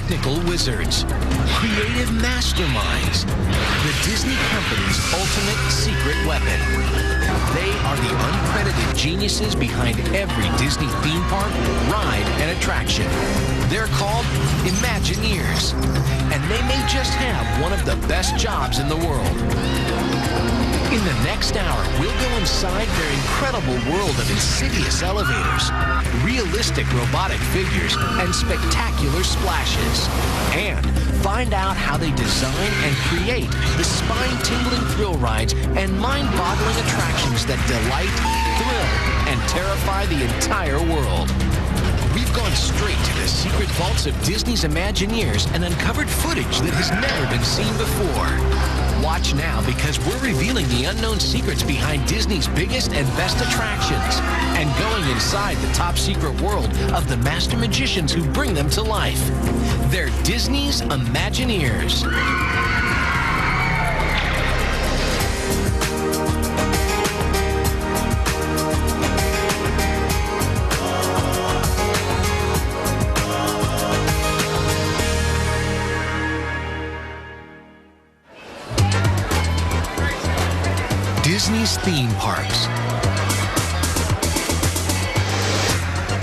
technical wizards, creative masterminds, the Disney company's ultimate secret weapon. They are the uncredited geniuses behind every Disney theme park, ride, and attraction. They're called Imagineers, and they may just have one of the best jobs in the world. In the next hour, we'll go inside their incredible world of insidious elevators, realistic robotic figures, and spectacular splashes. And find out how they design and create the spine-tingling thrill rides and mind-boggling attractions that delight, thrill, and terrify the entire world. We've gone straight to the secret vaults of Disney's Imagineers and uncovered footage that has never been seen before. Watch now, because we're revealing the unknown secrets behind Disney's biggest and best attractions and going inside the top secret world of the master magicians who bring them to life. They're Disney's Imagineers. Disney's theme parks.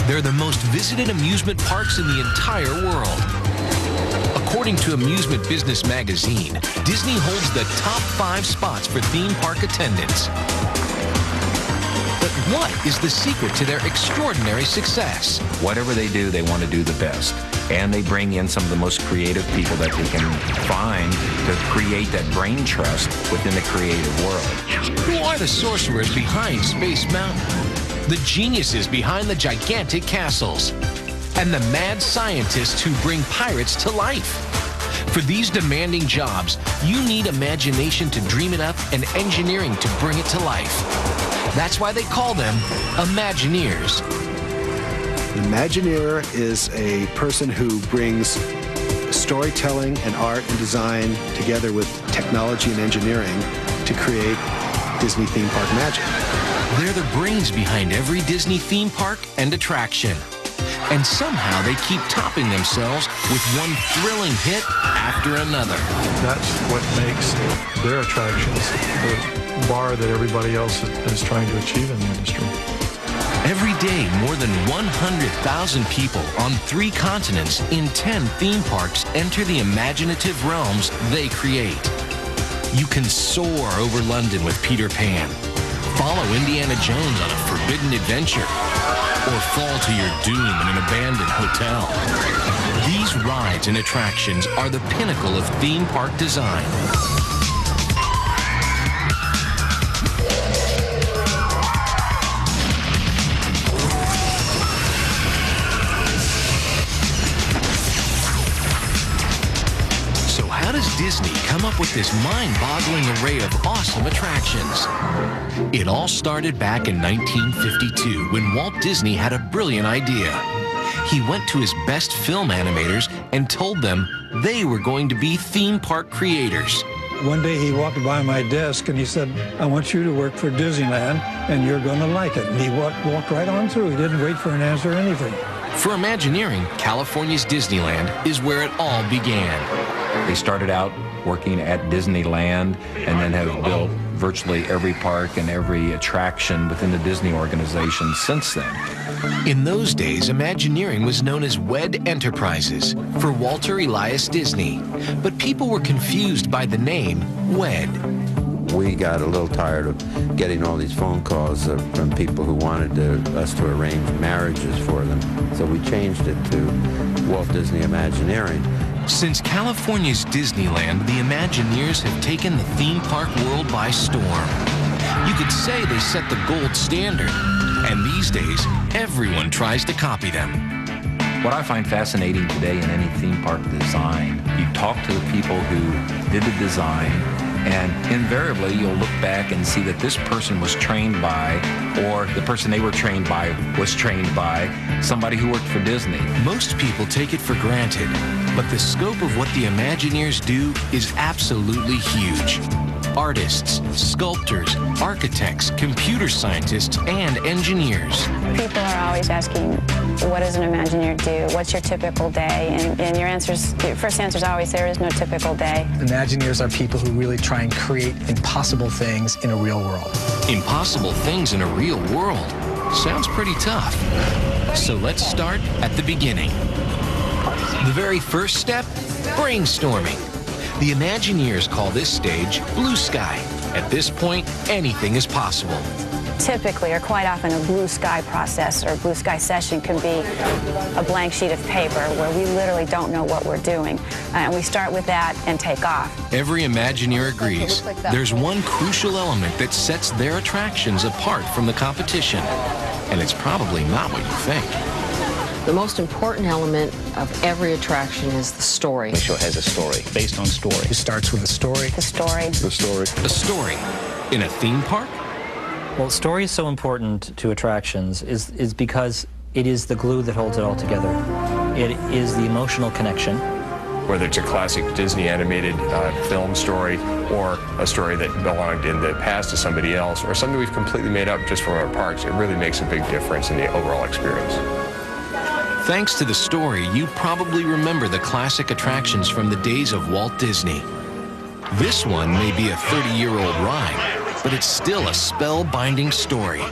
They're the most visited amusement parks in the entire world. According to Amusement Business magazine, Disney holds the top 5 spots for theme park attendance. But what is the secret to their extraordinary success? Whatever they do, they want to do the best. And they bring in some of the most creative people that they can find to create that brain trust within the creative world. Who are the sorcerers behind Space Mountain? The geniuses behind the gigantic castles? And the mad scientists who bring pirates to life? For these demanding jobs, you need imagination to dream it up and engineering to bring it to life. That's why they call them Imagineers. An Imagineer is a person who brings storytelling and art and design together with technology and engineering to create Disney theme park magic. They're the brains behind every Disney theme park and attraction. And somehow they keep topping themselves with one thrilling hit after another. That's what makes their attractions the bar that everybody else is trying to achieve in the industry. Every day, more than 100,000 people on 3 continents in 10 theme parks enter the imaginative realms they create. You can soar over London with Peter Pan, follow Indiana Jones on a forbidden adventure, or fall to your doom in an abandoned hotel. These rides and attractions are the pinnacle of theme park design. How does Disney come up with this mind-boggling array of awesome attractions? It all started back in 1952 when Walt Disney had a brilliant idea. He went to his best film animators and told them they were going to be theme park creators. One day he walked by my desk and he said, "I want you to work for Disneyland and you're going to like it." And he walked right on through. He didn't wait for an answer or anything. For Imagineering, California's Disneyland is where it all began. They started out working at Disneyland and then have built virtually every park and every attraction within the Disney organization since then. In those days, Imagineering was known as WED Enterprises for Walter Elias Disney, but people were confused by the name WED. We got a little tired of getting all these phone calls from people who wanted us to arrange marriages for them, so we changed it to Walt Disney Imagineering. Since California's Disneyland, the Imagineers have taken the theme park world by storm. You could say they set the gold standard, and these days, everyone tries to copy them. What I find fascinating today in any theme park design, you talk to the people who did the design, and invariably you'll look back and see that this person was trained by, or the person they were trained by was trained by, somebody who worked for Disney. Most people take it for granted, but the scope of what the Imagineers do is absolutely huge. artists, sculptors, architects, computer scientists, and engineers. People are always asking, what does an Imagineer do? What's your typical day? And your first answer is always, there is no typical day. Imagineers are people who really try and create impossible things in a real world. Impossible things in a real world? Sounds pretty tough. So let's start at the beginning. The very first step, brainstorming. The Imagineers call this stage blue sky. At this point, anything is possible. Typically, or quite often, a blue sky process or a blue sky session can be a blank sheet of paper where we literally don't know what we're doing. And we start with that and take off. Every Imagineer agrees there's one crucial element that sets their attractions apart from the competition. And it's probably not what you think. The most important element of every attraction is the story. The show has a story, based on story. It starts with a story. The story. The story. A story in a theme park? Well, story is so important to attractions is because it is the glue that holds it all together. It is the emotional connection. Whether it's a classic Disney animated film story or a story that belonged in the past to somebody else or something we've completely made up just for our parks, it really makes a big difference in the overall experience. Thanks to the story, you probably remember the classic attractions from the days of Walt Disney. This one may be a 30-year-old ride, but it's still a spellbinding story.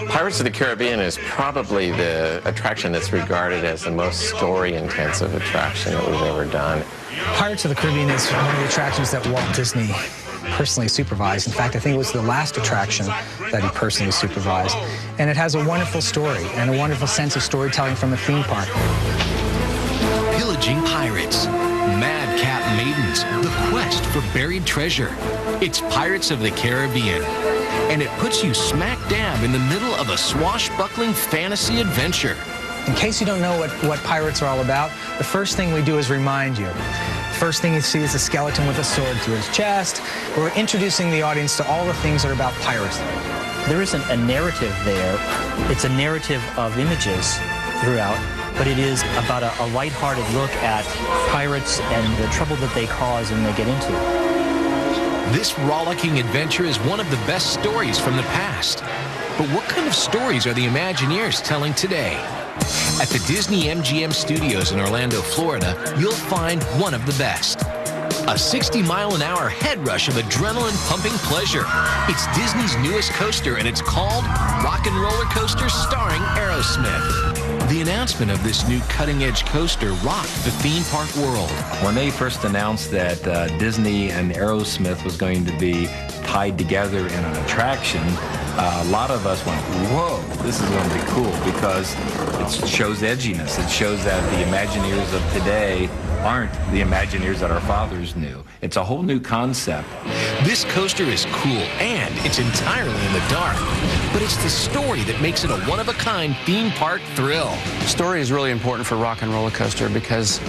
Pirates of the Caribbean is probably the attraction that's regarded as the most story-intensive attraction that we've ever done. Pirates of the Caribbean is one of the attractions that Walt Disney personally supervised. In fact, I think it was the last attraction that he personally supervised. And it has a wonderful story and a wonderful sense of storytelling from a theme park. Pillaging pirates, madcap maidens, the quest for buried treasure. It's Pirates of the Caribbean. And it puts you smack dab in the middle of a swashbuckling fantasy adventure. In case you don't know what pirates are all about, the first thing we do is remind you. First thing you see is a skeleton with a sword through his chest. We're introducing the audience to all the things that are about pirates. There isn't a narrative there. It's a narrative of images throughout, but it is about a lighthearted look at pirates and the trouble that they cause and they get into. This rollicking adventure is one of the best stories from the past. But what kind of stories are the Imagineers telling today? At the Disney MGM Studios in Orlando, Florida, you'll find one of the best. A 60-mile-an-hour head rush of adrenaline-pumping pleasure. It's Disney's newest coaster, and it's called Rock and Roller Coaster starring Aerosmith. The announcement of this new cutting-edge coaster rocked the theme park world. When they first announced that Disney and Aerosmith was going to be tied together in an attraction, a lot of us went, whoa, this is going to be cool, because it shows edginess. It shows that the Imagineers of today aren't the Imagineers that our fathers knew. It's a whole new concept. This coaster is cool, and it's entirely in the dark. But it's the story that makes it a one-of-a-kind theme park thrill. Story is really important for Rock and Roller Coaster because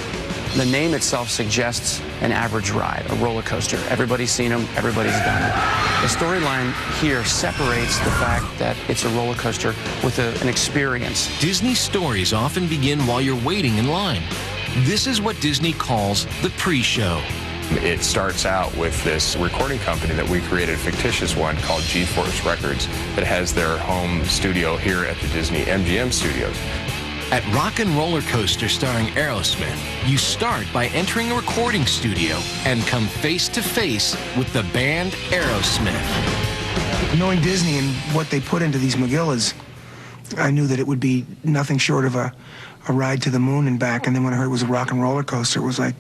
the name itself suggests an average ride, a roller coaster. Everybody's seen them, everybody's done it. The storyline here separates the fact that it's a roller coaster with an experience. Disney stories often begin while you're waiting in line. This is what Disney calls the pre-show. It starts out with this recording company that we created, a fictitious one called G-Force Records, that has their home studio here at the Disney MGM Studios. At Rock and Roller Coaster starring Aerosmith, you start by entering a recording studio and come face to face with the band Aerosmith. Knowing Disney and what they put into these Megillas, I knew that it would be nothing short of a ride to the moon and back. And then when I heard it was a Rock and Roller Coaster, it was like,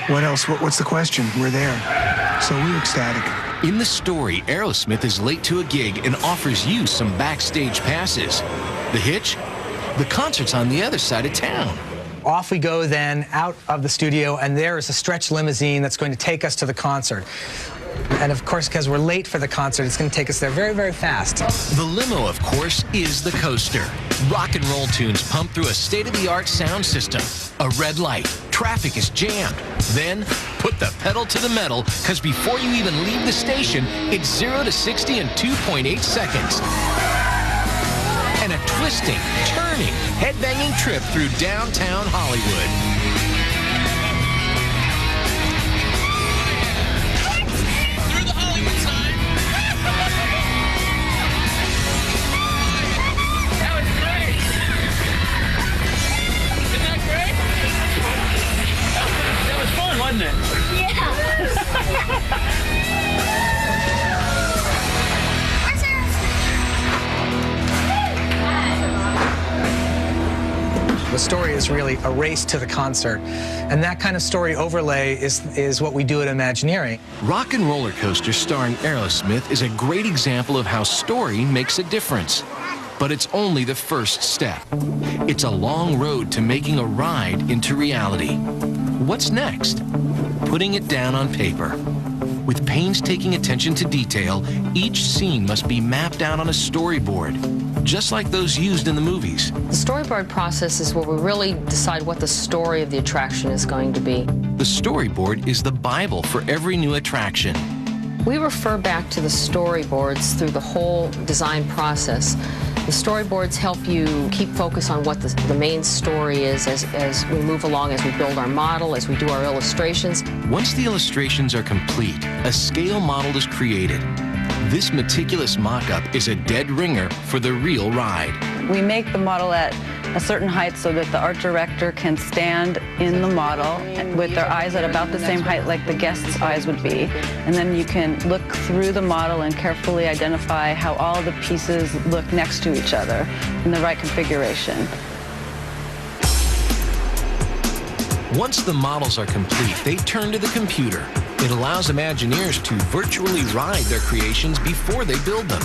what else? What's the question? We're there. So we were ecstatic. In the story, Aerosmith is late to a gig and offers you some backstage passes. The hitch? The concert's on the other side of town. Off we go then, out of the studio, and there is a stretch limousine that's going to take us to the concert. And of course, because we're late for the concert, it's going to take us there very, very fast. The limo, of course, is the coaster. Rock and roll tunes pump through a state-of-the-art sound system. A red light. Traffic is jammed. Then, put the pedal to the metal, because before you even leave the station, it's 0 to 60 in 2.8 seconds. And a twisting, turning, headbanging trip through downtown Hollywood. The story is really a race to the concert. And that kind of story overlay is what we do at Imagineering. Rock and Roller Coaster starring Aerosmith is a great example of how story makes a difference. But it's only the first step. It's a long road to making a ride into reality. What's next? Putting it down on paper. With painstaking attention to detail, each scene must be mapped out on a storyboard, just like those used in the movies. The storyboard process is where we really decide what the story of the attraction is going to be. The storyboard is the Bible for every new attraction. We refer back to the storyboards through the whole design process. The storyboards help you keep focus on what the main story is as we move along, as we build our model, as we do our illustrations. Once the illustrations are complete, a scale model is created. This meticulous mock-up is a dead ringer for the real ride. We make the model at a certain height so that the art director can stand in the model with their eyes at about the same height like the guest's eyes would be. And then you can look through the model and carefully identify how all the pieces look next to each other in the right configuration. Once the models are complete, they turn to the computer. It allows Imagineers to virtually ride their creations before they build them.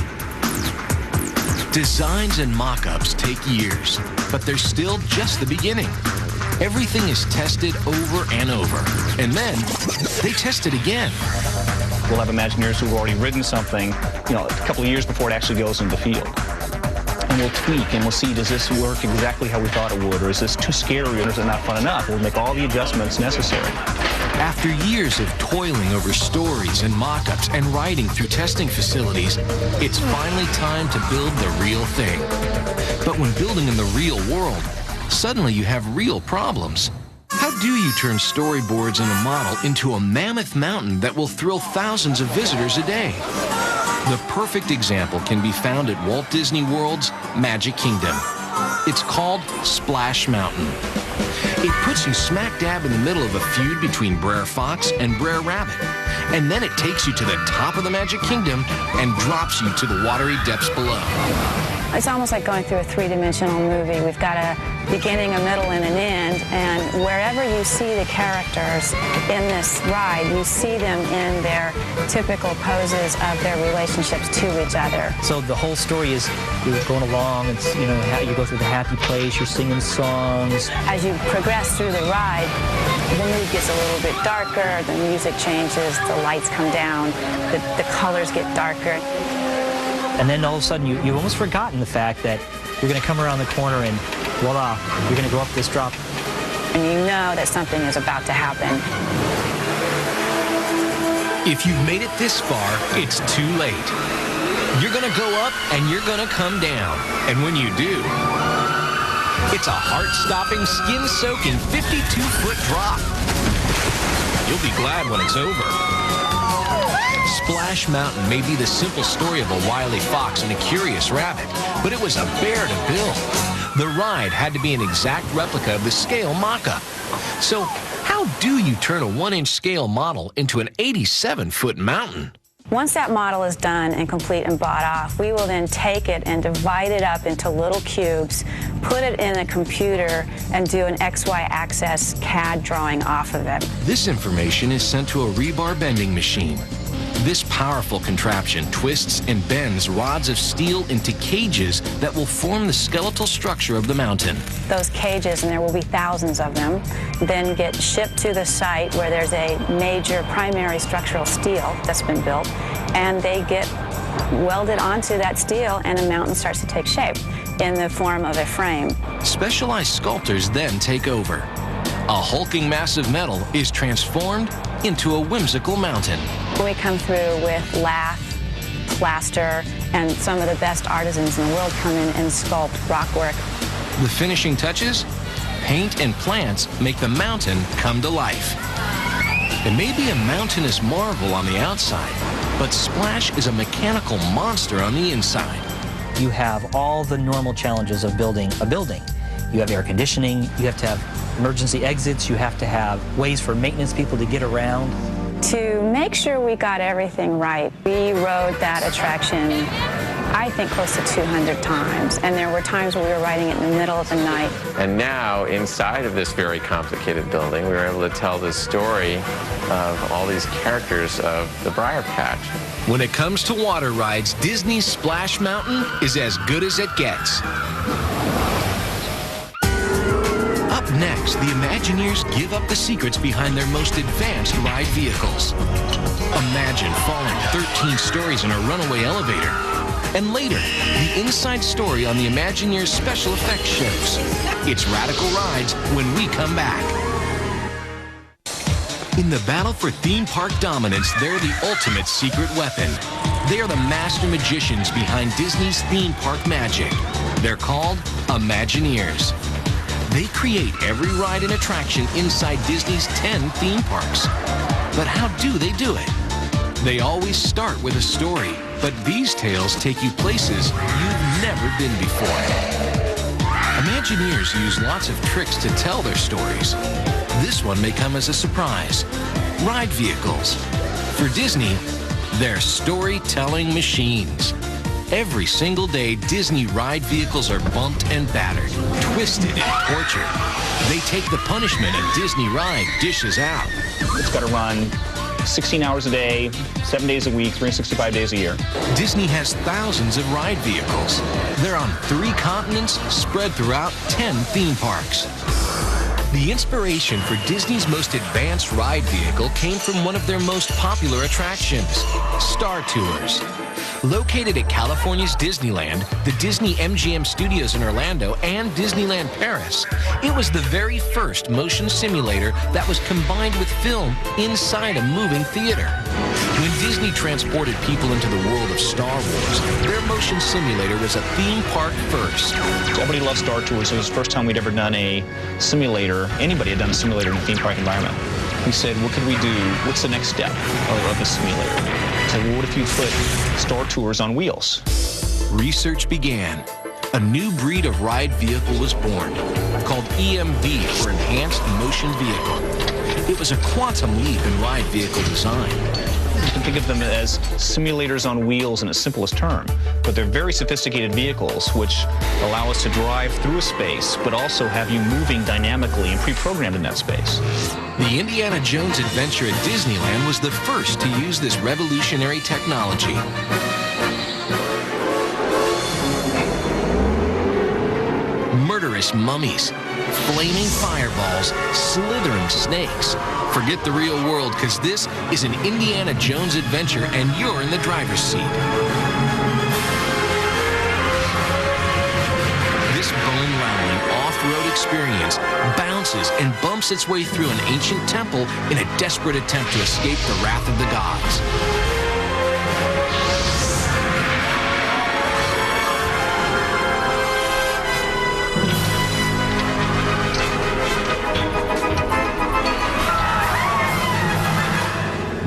Designs and mock-ups take years, but they're still just the beginning. Everything is tested over and over, and then they test it again. We'll have Imagineers who've already written something, a couple of years before it actually goes into the field. And we'll tweak and we'll see, does this work exactly how we thought it would, or is this too scary, or is it not fun enough? We'll make all the adjustments necessary. After years of toiling over stories and mock-ups and riding through testing facilities, it's finally time to build the real thing. But when building in the real world, suddenly you have real problems. How do you turn storyboards in a model into a mammoth mountain that will thrill thousands of visitors a day? The perfect example can be found at Walt Disney World's Magic Kingdom. It's called Splash Mountain. It puts you smack dab in the middle of a feud between Brer Fox and Brer Rabbit. And then it takes you to the top of the Magic Kingdom and drops you to the watery depths below. It's almost like going through a three-dimensional movie. We've got a beginning, a middle, and an end, and wherever you see the characters in this ride, you see them in their typical poses of their relationships to each other. So the whole story is you're going along, it's, you go through the happy place, you're singing songs. As you progress through the ride, the mood gets a little bit darker, the music changes, the lights come down, the colors get darker. And then all of a sudden, you've almost forgotten the fact that you're going to come around the corner and voila, you're going to go up this drop. And you know that something is about to happen. If you've made it this far, it's too late. You're going to go up and you're going to come down. And when you do, it's a heart-stopping, skin-soaking 52-foot drop. You'll be glad when it's over. Splash Mountain may be the simple story of a wily fox and a curious rabbit, but it was a bear to build. The ride had to be an exact replica of the scale mock-up. So how do you turn a 1-inch scale model into an 87-foot mountain? Once that model is done and complete and bought off, we will then take it and divide it up into little cubes, put it in a computer, and do an XY axis CAD drawing off of it. This information is sent to a rebar bending machine. This powerful contraption twists and bends rods of steel into cages that will form the skeletal structure of the mountain. Those cages, and there will be thousands of them, then get shipped to the site where there's a major primary structural steel that's been built, and they get welded onto that steel, and a mountain starts to take shape in the form of a frame. Specialized sculptors then take over. A hulking mass of metal is transformed into a whimsical mountain. We come through with lath, plaster, and some of the best artisans in the world come in and sculpt rock work. The finishing touches? Paint and plants make the mountain come to life. It may be a mountainous marvel on the outside, but Splash is a mechanical monster on the inside. You have all the normal challenges of building a building. You have air conditioning, you have to have emergency exits, you have to have ways for maintenance people to get around. To make sure we got everything right, we rode that attraction I think close to 200 times. And there were times when we were riding it in the middle of the night. And now, inside of this very complicated building, we were able to tell the story of all these characters of the Briar Patch. When it comes to water rides, Disney's Splash Mountain is as good as it gets. Up next, the Imagineers give up the secrets behind their most advanced ride vehicles. Imagine falling 13 stories in a runaway elevator. And later, the inside story on the Imagineers special effects shows. It's Radical Rides when we come back. In the battle for theme park dominance, they're the ultimate secret weapon. They are the master magicians behind Disney's theme park magic. They're called Imagineers. They create every ride and attraction inside Disney's 10 theme parks. But how do they do it? They always start with a story, but these tales take you places you've never been before. Imagineers use lots of tricks to tell their stories. This one may come as a surprise. Ride vehicles. For Disney, they're storytelling machines. Every single day, Disney ride vehicles are bumped and battered, twisted and tortured. They take the punishment a Disney ride dishes out. It's got to run 16 hours a day, 7 days a week, 365 days a year. Disney has thousands of ride vehicles. They're on 3 continents, spread throughout 10 theme parks. The inspiration for Disney's most advanced ride vehicle came from one of their most popular attractions, Star Tours. Located at California's Disneyland, the Disney MGM Studios in Orlando, and Disneyland Paris, it was the very first motion simulator that was combined with film inside a moving theater. When Disney transported people into the world of Star Wars, their motion simulator was a theme park first. Everybody loves Star Tours. It was the first time we'd ever done a simulator. Anybody had done a simulator in a theme park environment. We said, what could we do? What's the next step of the simulator? We said, well, what if you put Star Tours on wheels? Research began. A new breed of ride vehicle was born, called EMV, or Enhanced Motion Vehicle. It was a quantum leap in ride vehicle design. You can think of them as simulators on wheels in its simplest term, but they're very sophisticated vehicles which allow us to drive through a space, but also have you moving dynamically and pre-programmed in that space. The Indiana Jones adventure at Disneyland was the first to use this revolutionary technology. Murderous mummies, flaming fireballs, slithering snakes. Forget the real world, because this is an Indiana Jones adventure and you're in the driver's seat. This bone-rattling off-road experience bounces and bumps its way through an ancient temple in a desperate attempt to escape the wrath of the gods.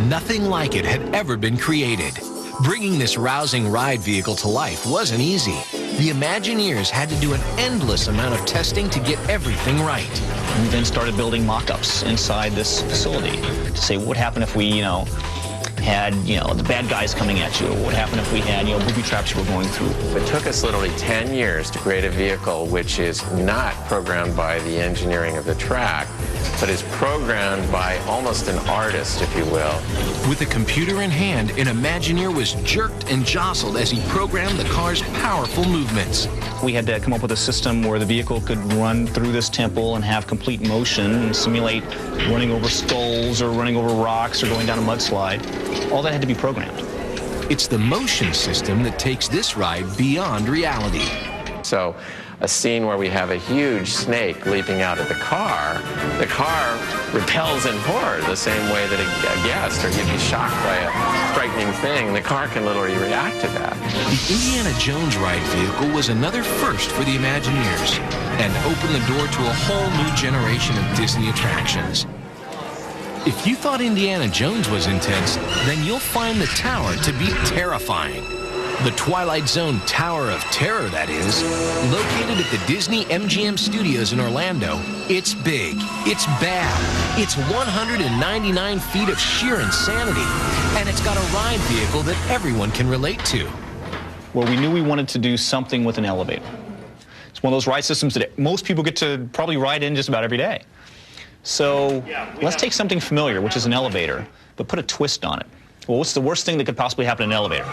Nothing like it had ever been created. Bringing this rousing ride vehicle to life wasn't easy. The Imagineers had to do an endless amount of testing to get everything right. We then started building mock-ups inside this facility to say, what would happen if we, had, the bad guys coming at you? What would happen if we had, booby traps you were going through? It took us literally 10 years to create a vehicle which is not programmed by the engineering of the track, but is programmed by almost an artist, if you will. With a computer in hand, an Imagineer was jerked and jostled as he programmed the car's powerful movements. We had to come up with a system where the vehicle could run through this temple and have complete motion and simulate running over skulls or running over rocks or going down a mudslide. All that had to be programmed. It's the motion system that takes this ride beyond reality. So a scene where we have a huge snake leaping out of the car repels in horror the same way that a guest or you'd be shocked by a frightening thing. The car can literally react to that. The Indiana Jones ride vehicle was another first for the Imagineers and opened the door to a whole new generation of Disney attractions. If you thought Indiana Jones was intense, then you'll find the tower to be terrifying. The Twilight Zone Tower of Terror, that is. Located at the Disney MGM Studios in Orlando, it's big, it's bad, it's 199 feet of sheer insanity, and it's got a ride vehicle that everyone can relate to. where we knew we wanted to do something with an elevator. It's one of those ride systems that most people get to probably ride in just about every day. So let's take something familiar, which is an elevator, but put a twist on it. Well, what's the worst thing that could possibly happen in an elevator?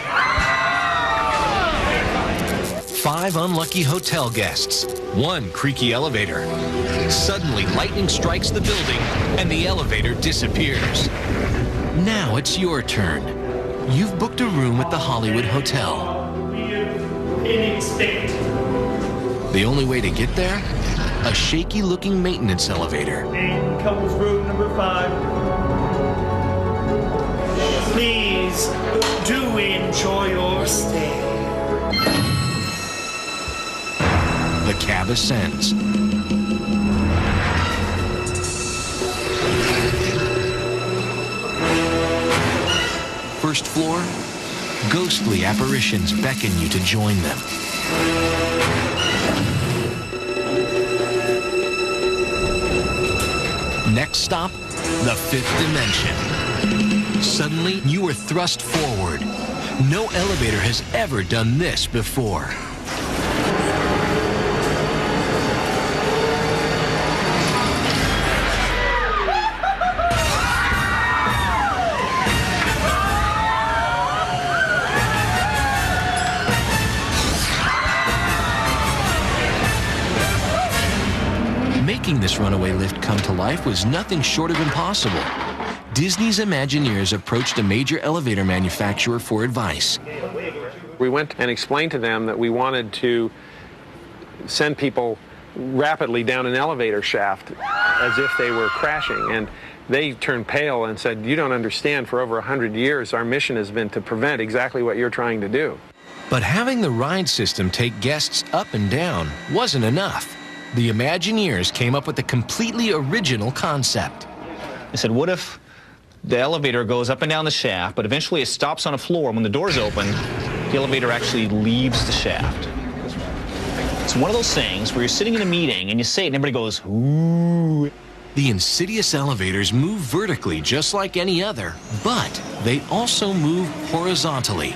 5 unlucky hotel guests, 1 creaky elevator. Suddenly, lightning strikes the building and the elevator disappears. Now it's your turn. You've booked a room at the Hollywood Hotel. The only way to get there? A shaky-looking maintenance elevator. In couples room number 5. Please do enjoy your stay. The cab ascends. First floor, ghostly apparitions beckon you to join them. Next stop, the 5th dimension. Suddenly, you are thrust forward. No elevator has ever done this before. Making this runaway lift come to life was nothing short of impossible. Disney's Imagineers approached a major elevator manufacturer for advice. We went and explained to them that we wanted to send people rapidly down an elevator shaft as if they were crashing, and they turned pale and said, "You don't understand, for over 100 years our mission has been to prevent exactly what you're trying to do." But having the ride system take guests up and down wasn't enough. The Imagineers came up with a completely original concept. They said, what if the elevator goes up and down the shaft, but eventually it stops on a floor. When the doors open, the elevator actually leaves the shaft. It's one of those things where you're sitting in a meeting and you say it and everybody goes, ooh. The insidious elevators move vertically just like any other, but they also move horizontally.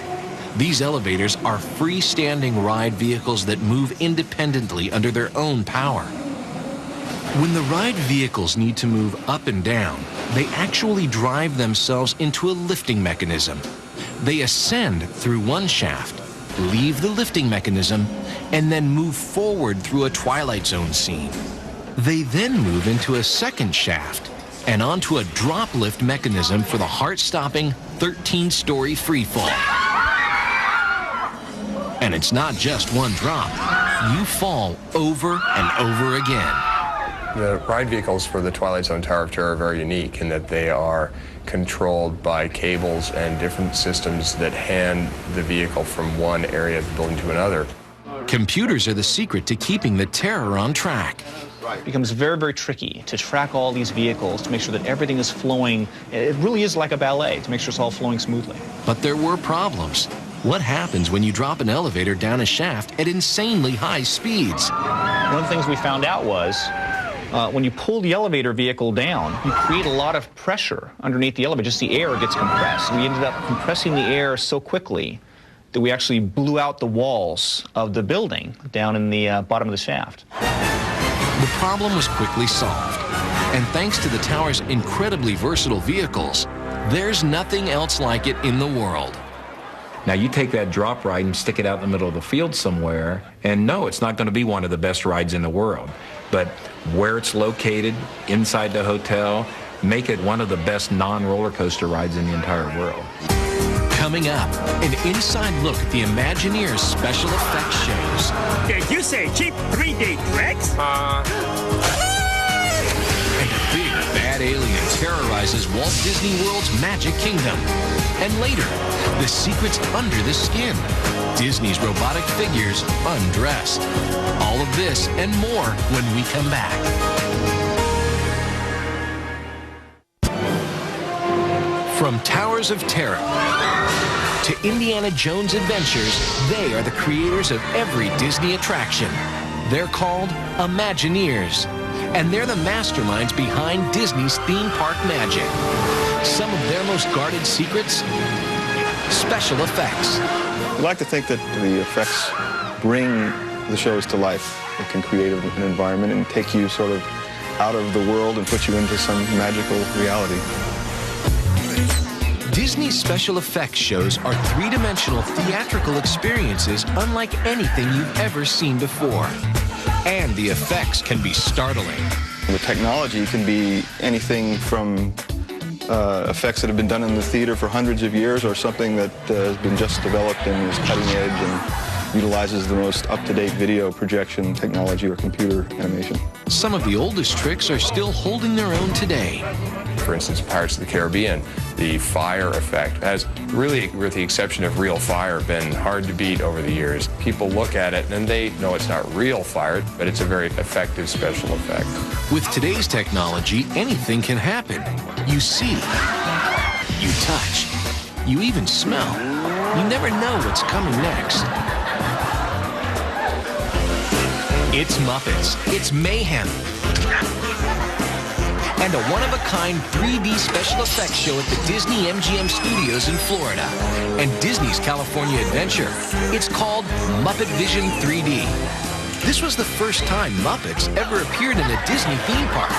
These elevators are freestanding ride vehicles that move independently under their own power. When the ride vehicles need to move up and down, they actually drive themselves into a lifting mechanism. They ascend through one shaft, leave the lifting mechanism, and then move forward through a Twilight Zone scene. They then move into a second shaft and onto a drop lift mechanism for the heart-stopping 13-story freefall. And it's not just one drop. You fall over and over again. The ride vehicles for the Twilight Zone Tower of Terror are very unique in that they are controlled by cables and different systems that hand the vehicle from one area of the building to another. Computers are the secret to keeping the terror on track. It becomes very, very tricky to track all these vehicles to make sure that everything is flowing. It really is like a ballet to make sure it's all flowing smoothly. But there were problems. What happens when you drop an elevator down a shaft at insanely high speeds? One of the things we found out was when you pull the elevator vehicle down, you create a lot of pressure underneath the elevator. Just the air gets compressed. We ended up compressing the air so quickly that we actually blew out the walls of the building down in the bottom of the shaft. The problem was quickly solved. And thanks to the tower's incredibly versatile vehicles, there's nothing else like it in the world. Now you take that drop ride and stick it out in the middle of the field somewhere, and no, it's not going to be one of the best rides in the world. But where it's located, inside the hotel, make it one of the best non-roller coaster rides in the entire world. Coming up, an inside look at the Imagineers special effects shows. Did you say cheap 3D tricks? And a big bad alien terrorizes Walt Disney World's Magic Kingdom. And later, the secrets under the skin. Disney's robotic figures undressed. All of this and more when we come back. From Towers of Terror to Indiana Jones Adventures, they are the creators of every Disney attraction. They're called Imagineers, and they're the masterminds behind Disney's theme park magic. Some of their most guarded secrets? special effects. We like to think that the effects bring the shows to life. It can create an environment and take you sort of out of the world and put you into some magical reality. Disney's special effects shows are three-dimensional theatrical experiences unlike anything you've ever seen before. And the effects can be startling. The technology can be anything from effects that have been done in the theater for hundreds of years, or something that has been just developed and is cutting edge and utilizes the most up-to-date video projection technology or computer animation. Some of the oldest tricks are still holding their own today. For instance, Pirates of the Caribbean, the fire effect has really, with the exception of real fire, been hard to beat over the years. People look at it and they know it's not real fire, but it's a very effective special effect. With today's technology, anything can happen. You see, you touch, you even smell. You never know what's coming next. It's Muppets, it's mayhem, and a one-of-a-kind 3D special effects show at the Disney MGM Studios in Florida and Disney's California Adventure. It's called Muppet Vision 3D. This was the first time Muppets ever appeared in a Disney theme park.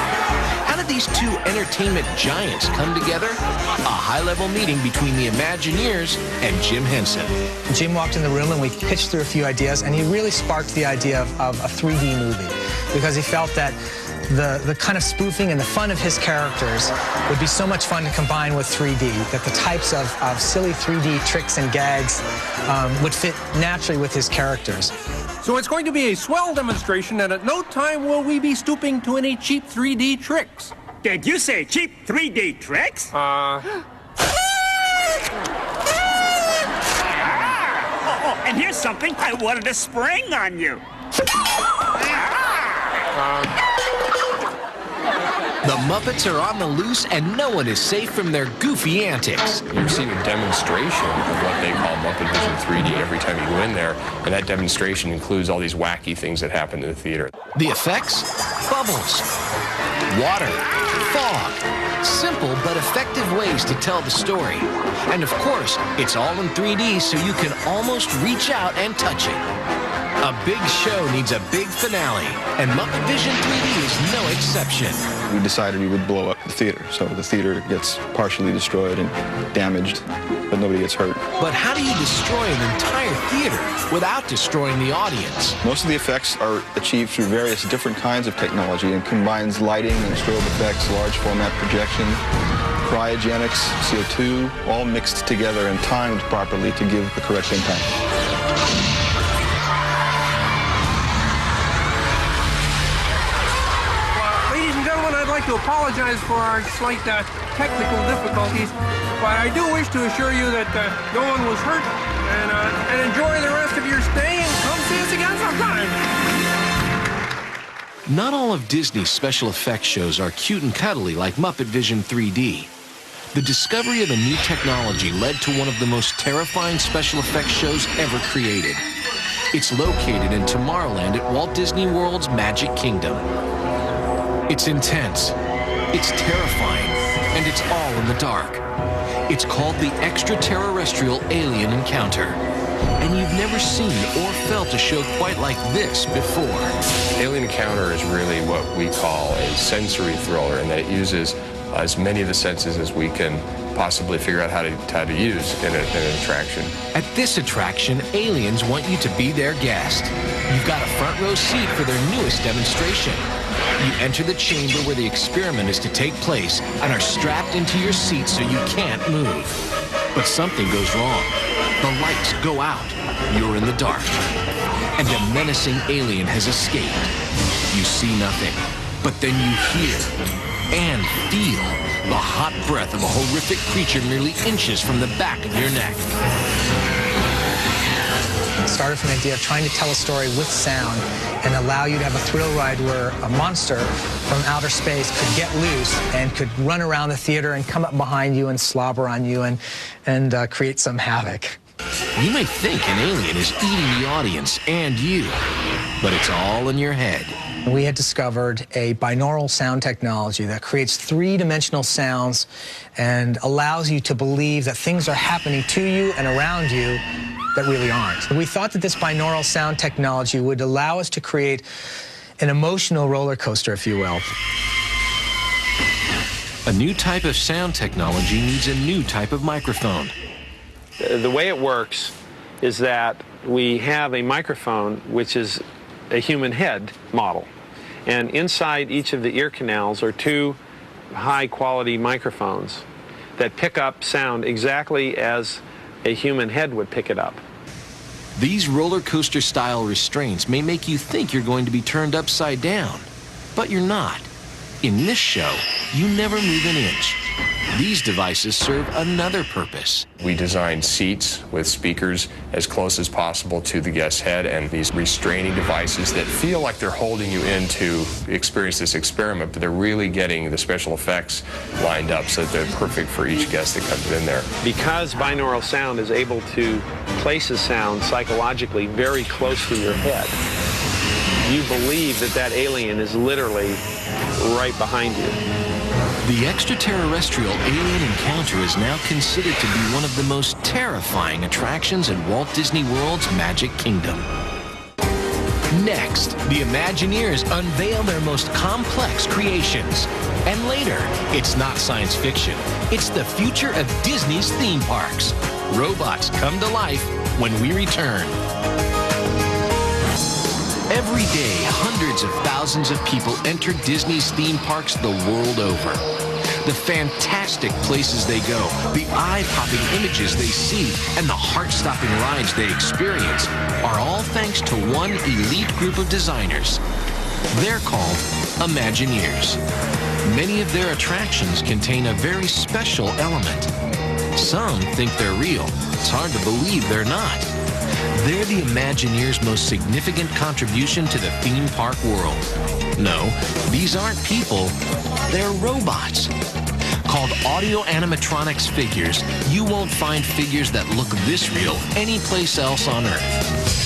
How did these two entertainment giants come together? A high-level meeting between the Imagineers and Jim Henson. Jim walked in the room and we pitched through a few ideas, and he really sparked the idea of a 3D movie because he felt that the kind of spoofing and the fun of his characters would be so much fun to combine with 3D, that the types of silly 3D tricks and gags would fit naturally with his characters. So it's going to be a swell demonstration, and at no time will we be stooping to any cheap 3D tricks. Did you say cheap 3D tricks? And here's something I wanted to spring on you. The Muppets are on the loose, and no one is safe from their goofy antics. You receive a demonstration of what they call Muppet Vision 3D every time you go in there, and that demonstration includes all these wacky things that happen in the theater. The effects? Bubbles, water, fog. Simple but effective ways to tell the story. And of course, it's all in 3D, so you can almost reach out and touch it. A big show needs a big finale, and Muppet Vision 3D is no exception. We decided we would blow up the theater, so the theater gets partially destroyed and damaged, but nobody gets hurt. But how do you destroy an entire theater without destroying the audience? Most of the effects are achieved through various different kinds of technology and combines lighting and strobe effects, large format projection, cryogenics, CO2, all mixed together and timed properly to give the correct impact. I'd like to apologize for our slight technical difficulties, but I do wish to assure you that no one was hurt, and enjoy the rest of your stay, and come see us again sometime. Not all of Disney's special effects shows are cute and cuddly like Muppet Vision 3D. The discovery of a new technology led to one of the most terrifying special effects shows ever created. It's located in Tomorrowland at Walt Disney World's Magic Kingdom. It's intense, it's terrifying, and it's all in the dark. It's called the Extraterrestrial Alien Encounter. And you've never seen or felt a show quite like this before. Alien Encounter is really what we call a sensory thriller, in that it uses as many of the senses as we can possibly figure out how to use in an attraction. At this attraction, aliens want you to be their guest. You've got a front row seat for their newest demonstration. You enter the chamber where the experiment is to take place and are strapped into your seat so you can't move. But something goes wrong. The lights go out. You're in the dark. And a menacing alien has escaped. You see nothing, but then you hear and feel the hot breath of a horrific creature merely inches from the back of your neck. It started from the idea of trying to tell a story with sound and allow you to have a thrill ride where a monster from outer space could get loose and could run around the theater and come up behind you and slobber on you and create some havoc. You may think an alien is eating the audience and you, but it's all in your head. We had discovered a binaural sound technology that creates three-dimensional sounds and allows you to believe that things are happening to you and around you that really aren't. We thought that this binaural sound technology would allow us to create an emotional roller coaster, if you will. A new type of sound technology needs a new type of microphone. The way it works is that we have a microphone which is a human head model. And inside each of the ear canals are two high-quality microphones that pick up sound exactly as a human head would pick it up. These roller coaster style restraints may make you think you're going to be turned upside down, but you're not. In this show, you never move an inch. These devices serve another purpose. We designed seats with speakers as close as possible to the guest's head, and these restraining devices that feel like they're holding you in to experience this experiment, but they're really getting the special effects lined up so that they're perfect for each guest that comes in there. Because binaural sound is able to place a sound psychologically very close to your head, you believe that that alien is literally right behind you. The extraterrestrial alien encounter is now considered to be one of the most terrifying attractions in Walt Disney World's Magic Kingdom. Next, the Imagineers unveil their most complex creations. And later, it's not science fiction. It's the future of Disney's theme parks. Robots come to life when we return. Every day, hundreds of thousands of people enter Disney's theme parks the world over. The fantastic places they go, the eye-popping images they see, and the heart-stopping rides they experience are all thanks to one elite group of designers. They're called Imagineers. Many of their attractions contain a very special element. Some think they're real. It's hard to believe they're not. They're the Imagineers' most significant contribution to the theme park world. No, these aren't people, they're robots. Called audio animatronics figures, you won't find figures that look this real anyplace else on Earth.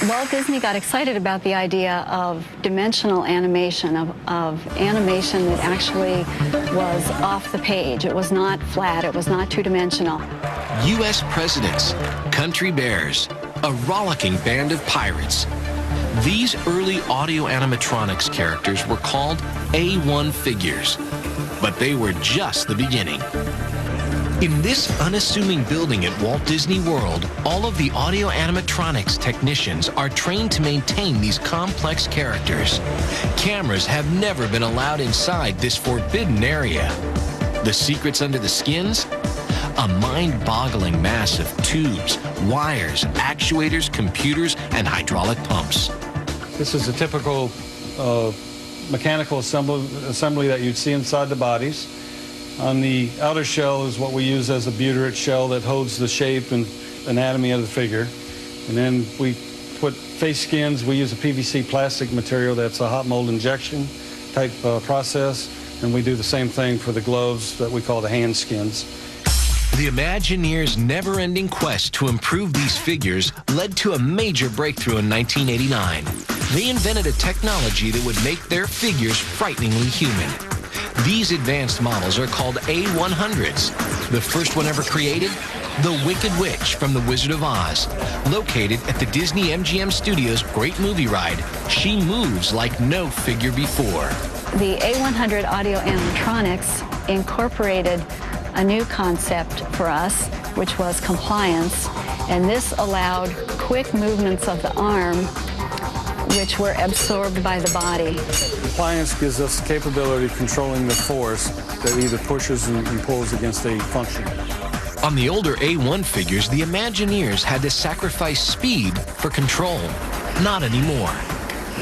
Walt Disney got excited about the idea of dimensional animation, of animation that actually was off the page. It was not flat, it was not two-dimensional. U.S. presidents, country bears, a rollicking band of pirates. These early audio animatronics characters were called A1 figures, but they were just the beginning. In this unassuming building at Walt Disney World, all of the audio animatronics technicians are trained to maintain these complex characters. Cameras have never been allowed inside this forbidden area. The secrets under the skins? A mind-boggling mass of tubes, wires, actuators, computers, and hydraulic pumps. This is a typical mechanical assembly that you'd see inside the bodies. On the outer shell is what we use as a butyrate shell that holds the shape and anatomy of the figure. And then we put face skins. We use a PVC plastic material that's a hot mold injection type process. And we do the same thing for the gloves that we call the hand skins. The Imagineers' never-ending quest to improve these figures led to a major breakthrough in 1989. They invented a technology that would make their figures frighteningly human. These advanced models are called A100s. The first one ever created? The Wicked Witch from The Wizard of Oz. Located at the Disney MGM Studios' great movie ride, she moves like no figure before. The A100 audio animatronics incorporated a new concept for us, which was compliance, and this allowed quick movements of the arm, which were absorbed by the body. Compliance gives us the capability of controlling the force that either pushes and pulls against a function. On the older A1 figures, the Imagineers had to sacrifice speed for control. Not anymore.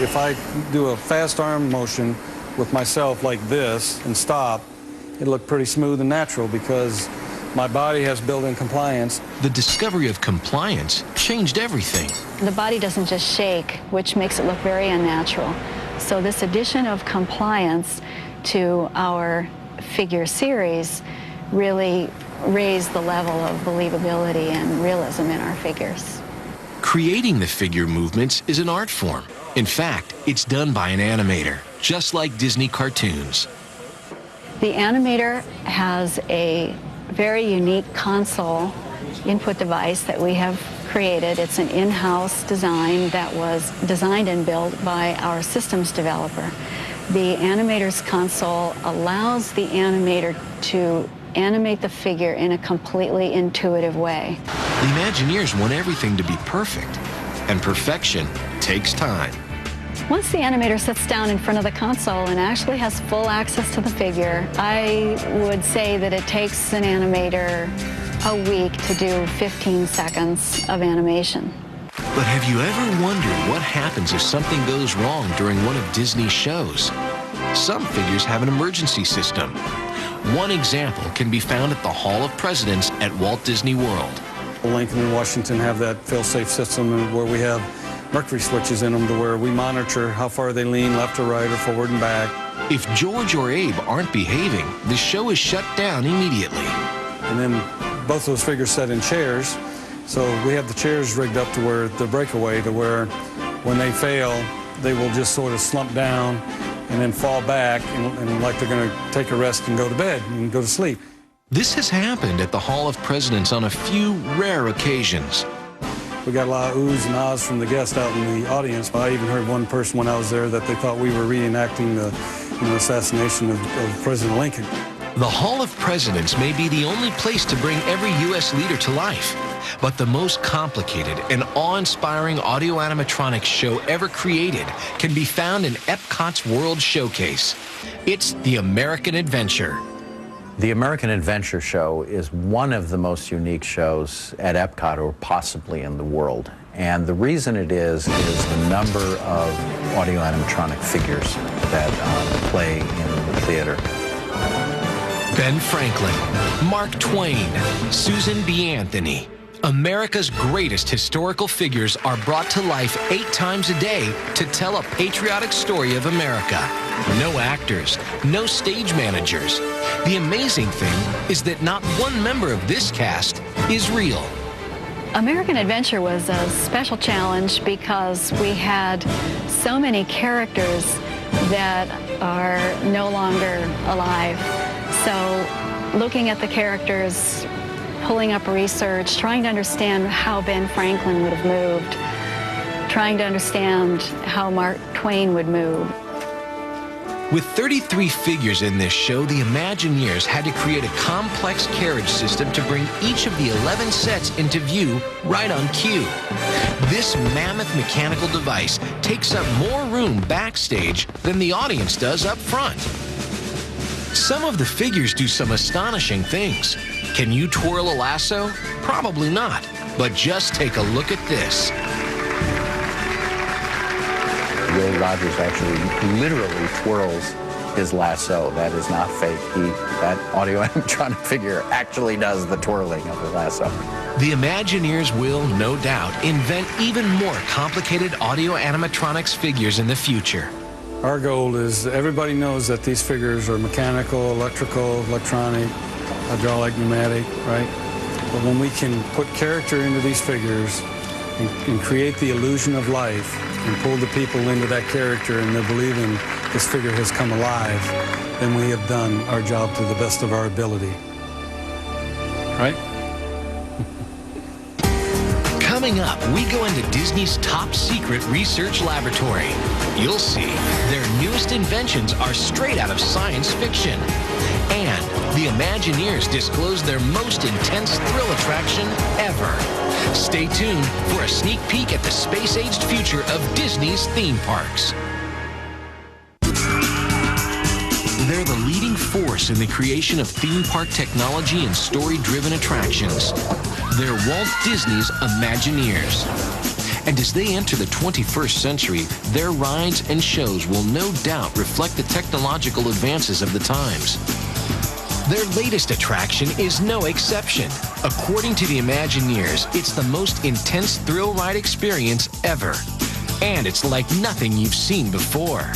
If I do a fast arm motion with myself like this and stop, it'll look pretty smooth and natural because my body has built-in compliance. The discovery of compliance changed everything. The body doesn't just shake, which makes it look very unnatural. So this addition of compliance to our figure series really raise the level of believability and realism in our figures. Creating the figure movements is an art form. In fact, it's done by an animator, just like Disney cartoons. The animator has a very unique console input device that we have created. It's an in-house design that was designed and built by our systems developer. The animator's console allows the animator to animate the figure in a completely intuitive way. The Imagineers want everything to be perfect, and perfection takes time. Once the animator sits down in front of the console and actually has full access to the figure, I would say that it takes an animator a week to do 15 seconds of animation. But have you ever wondered what happens if something goes wrong during one of Disney's shows? Some figures have an emergency system. One example can be found at the Hall of Presidents at Walt Disney World. Lincoln and Washington have that fail-safe system where we have mercury switches in them to where we monitor how far they lean left or right or forward and back. If George or Abe aren't behaving, the show is shut down immediately. And then both those figures set in chairs, so we have the chairs rigged up to where the breakaway, to where when they fail, they will just sort of slump down and then fall back and like they're going to take a rest and go to bed and go to sleep. This has happened at the Hall of Presidents on a few rare occasions. We got a lot of oohs and ahs from the guests out in the audience. I even heard one person when I was there that they thought we were reenacting the assassination of President Lincoln. The Hall of Presidents may be the only place to bring every U.S. leader to life, but the most complicated and awe-inspiring audio animatronics show ever created can be found in Epcot's World Showcase. It's the American Adventure. The American Adventure Show is one of the most unique shows at Epcot or possibly in the world. And the reason it is the number of audio animatronic figures that play in the theater. Ben Franklin, Mark Twain, Susan B. Anthony. America's greatest historical figures are brought to life 8 times a day to tell a patriotic story of America. No actors, no stage managers. The amazing thing is that not one member of this cast is real. American Adventure was a special challenge because we had so many characters that are no longer alive. So looking at the characters, pulling up research, trying to understand how Ben Franklin would have moved, trying to understand how Mark Twain would move. With 33 figures in this show, the Imagineers had to create a complex carriage system to bring each of the 11 sets into view right on cue. This mammoth mechanical device takes up more room backstage than the audience does up front. Some of the figures do some astonishing things. Can you twirl a lasso? Probably not, but just take a look at this. Will Rogers actually literally twirls his lasso. That is not fake. That audio animatronic figure actually does the twirling of the lasso. The Imagineers will, no doubt, invent even more complicated audio animatronics figures in the future. Our goal is everybody knows that these figures are mechanical, electrical, electronic, hydraulic, pneumatic, right? But when we can put character into these figures and create the illusion of life and pull the people into that character and they're believing this figure has come alive, then we have done our job to the best of our ability. Right? Coming up, we go into Disney's top secret research laboratory. You'll see their newest inventions are straight out of science fiction. And the Imagineers disclose their most intense thrill attraction ever. Stay tuned for a sneak peek at the space-aged future of Disney's theme parks. They're the leading force in the creation of theme park technology and story-driven attractions. They're Walt Disney's Imagineers. And as they enter the 21st century, their rides and shows will no doubt reflect the technological advances of the times. Their latest attraction is no exception. According to the Imagineers, it's the most intense thrill ride experience ever. And it's like nothing you've seen before.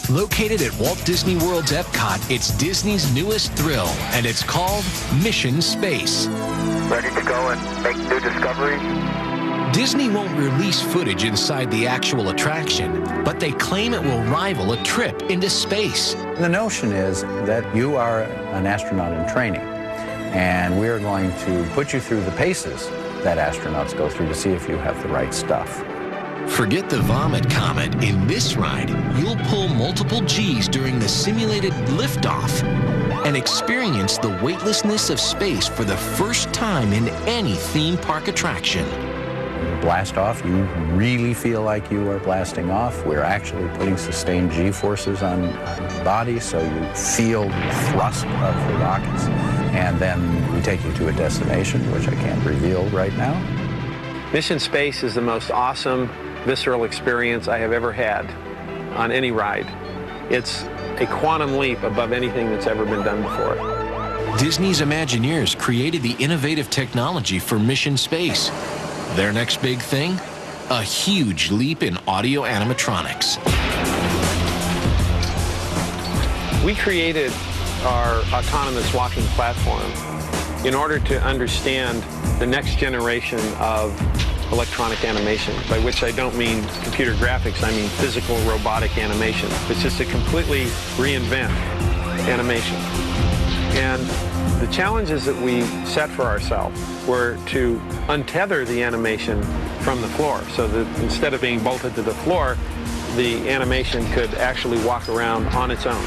Located at Walt Disney World's Epcot, it's Disney's newest thrill, and it's called Mission Space. Ready to go and make new discoveries? Disney won't release footage inside the actual attraction, but they claim it will rival a trip into space. The notion is that you are an astronaut in training, and we are going to put you through the paces that astronauts go through to see if you have the right stuff. Forget the vomit comment. In this ride, you'll pull multiple Gs during the simulated liftoff and experience the weightlessness of space for the first time in any theme park attraction. When you blast off, you really feel like you are blasting off. We're actually putting sustained G-forces on your body, so you feel the thrust of the rockets. And then we take you to a destination, which I can't reveal right now. Mission Space is the most awesome, visceral experience I have ever had on any ride. It's a quantum leap above anything that's ever been done before. Disney's Imagineers created the innovative technology for Mission Space. Their next big thing? A huge leap in audio animatronics. We created our autonomous walking platform in order to understand the next generation of electronic animation, by which I don't mean computer graphics, I mean physical robotic animation. It's just to completely reinvent animation. And the challenges that we set for ourselves were to untether the animation from the floor, so that instead of being bolted to the floor, the animation could actually walk around on its own.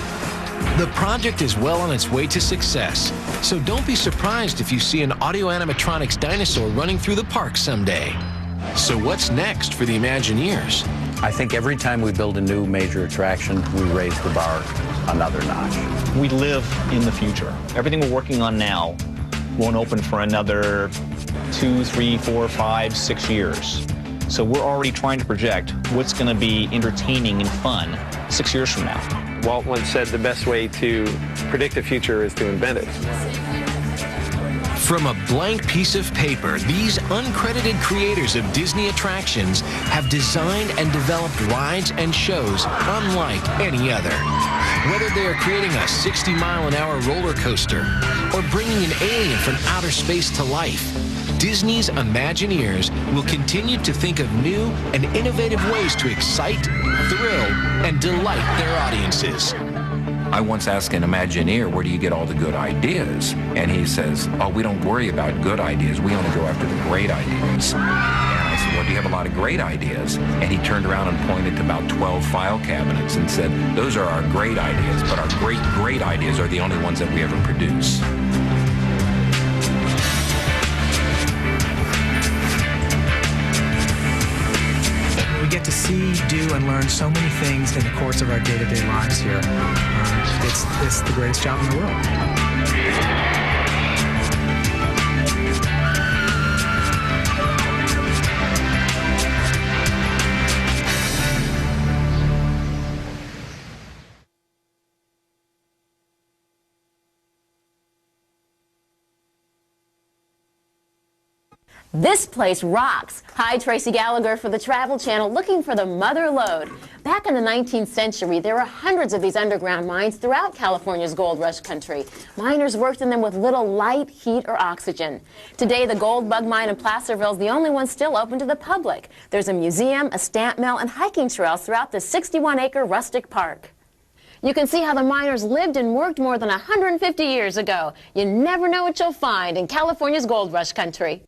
The project is well on its way to success, so don't be surprised if you see an audio animatronics dinosaur running through the park someday. So what's next for the Imagineers? I think every time we build a new major attraction, we raise the bar another notch. We live in the future. Everything we're working on now won't open for another 2, 3, 4, 5, 6 years. So we're already trying to project what's going to be entertaining and fun 6 years from now. Walt once said the best way to predict the future is to invent it. From a blank piece of paper, these uncredited creators of Disney attractions have designed and developed rides and shows unlike any other. Whether they are creating a 60-mile-an-hour roller coaster or bringing an alien from outer space to life, Disney's Imagineers will continue to think of new and innovative ways to excite, thrill, and delight their audiences. I once asked an Imagineer, where do you get all the good ideas? And he says, oh, we don't worry about good ideas. We only go after the great ideas. And I said, well, do you have a lot of great ideas? And he turned around and pointed to about 12 file cabinets and said, those are our great ideas, but our great ideas are the only ones that we ever produce. We get to see, do, and learn so many things in the course of our day-to-day lives here. It's the greatest job in the world. This place rocks. Hi, Tracy Gallagher for the Travel Channel, looking for the mother lode. Back in the 19th century, there were hundreds of these underground mines throughout California's gold rush country. Miners worked in them with little light, heat, or oxygen. Today, the gold bug mine in Placerville is the only one still open to the public. There's a museum, a stamp mill, and hiking trails throughout the 61-acre rustic park. You can see how the miners lived and worked more than 150 years ago. You never know what you'll find in California's gold rush country.